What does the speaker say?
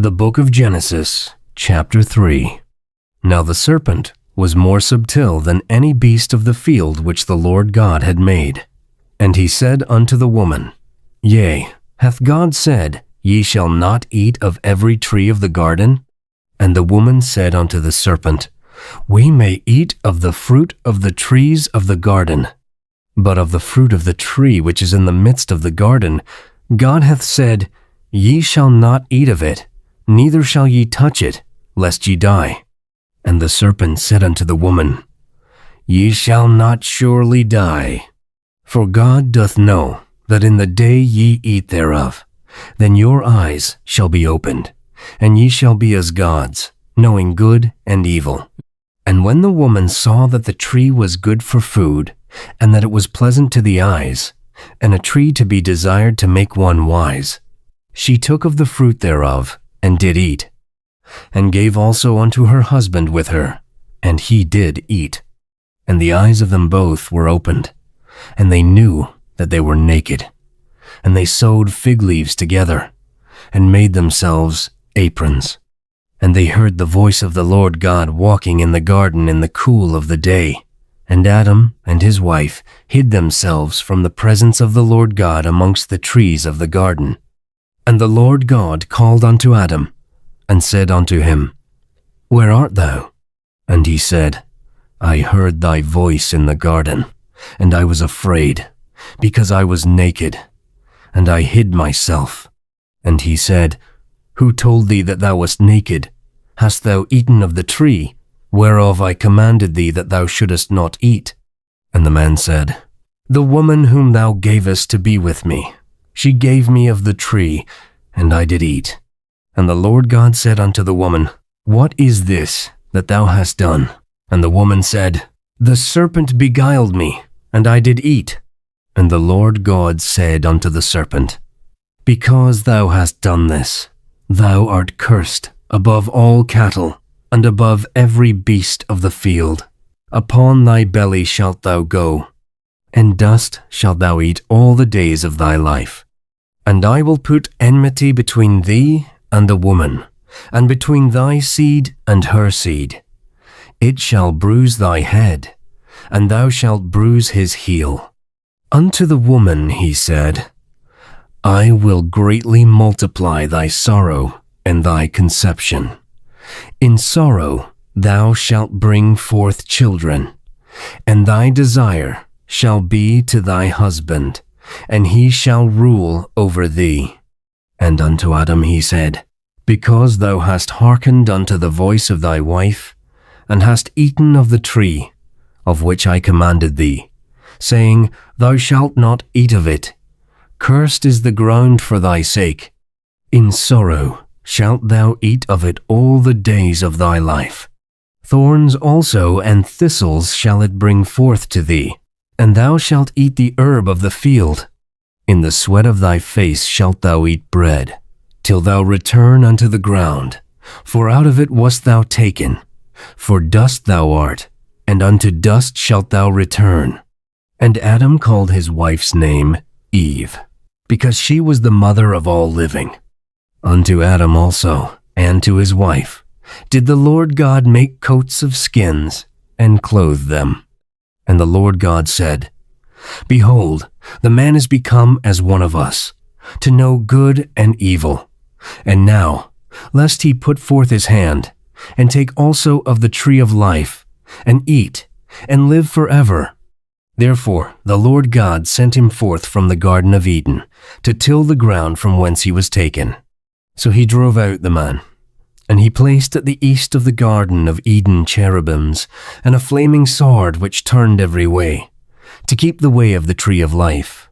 The book of Genesis, chapter 3. Now the serpent was more subtle than any beast of the field which the Lord God had made. And he said unto the woman, Yea, hath God said, Ye shall not eat of every tree of the garden? And the woman said unto the serpent, We may eat of the fruit of the trees of the garden. But of the fruit of the tree which is in the midst of the garden, God hath said, Ye shall not eat of it, neither shall ye touch it, lest ye die. And the serpent said unto the woman, Ye shall not surely die. For God doth know that in the day ye eat thereof, then your eyes shall be opened, and ye shall be as gods, knowing good and evil. And when the woman saw that the tree was good for food, and that it was pleasant to the eyes, and a tree to be desired to make one wise, she took of the fruit thereof, and did eat, and gave also unto her husband with her, and he did eat. And the eyes of them both were opened, and they knew that they were naked. And they sewed fig leaves together, and made themselves aprons. And they heard the voice of the Lord God walking in the garden in the cool of the day. And Adam and his wife hid themselves from the presence of the Lord God amongst the trees of the garden. And the Lord God called unto Adam, and said unto him, Where art thou? And he said, I heard thy voice in the garden, and I was afraid, because I was naked, and I hid myself. And he said, Who told thee that thou wast naked? Hast thou eaten of the tree, whereof I commanded thee that thou shouldest not eat? And the man said, The woman whom thou gavest to be with me, she gave me of the tree, and I did eat. And the Lord God said unto the woman, What is this that thou hast done? And the woman said, The serpent beguiled me, and I did eat. And the Lord God said unto the serpent, Because thou hast done this, thou art cursed above all cattle, and above every beast of the field. Upon thy belly shalt thou go, and dust shalt thou eat all the days of thy life. And I will put enmity between thee and the woman, and between thy seed and her seed. It shall bruise thy head, and thou shalt bruise his heel. Unto the woman he said, I will greatly multiply thy sorrow and thy conception. In sorrow thou shalt bring forth children, and thy desire shall be to thy husband, and he shall rule over thee. And unto Adam he said, Because thou hast hearkened unto the voice of thy wife, and hast eaten of the tree, of which I commanded thee, saying, Thou shalt not eat of it. Cursed is the ground for thy sake. In sorrow shalt thou eat of it all the days of thy life. Thorns also and thistles shall it bring forth to thee, and thou shalt eat the herb of the field. In the sweat of thy face shalt thou eat bread, till thou return unto the ground, for out of it wast thou taken. For dust thou art, and unto dust shalt thou return. And Adam called his wife's name Eve, because she was the mother of all living. Unto Adam also, and to his wife, did the Lord God make coats of skins, and clothe them. And the Lord God said, Behold, the man is become as one of us, to know good and evil. And now, lest he put forth his hand, and take also of the tree of life, and eat, and live forever. Therefore the Lord God sent him forth from the Garden of Eden, to till the ground from whence he was taken. So he drove out the man. And he placed at the east of the Garden of Eden cherubims, and a flaming sword which turned every way, to keep the way of the tree of life.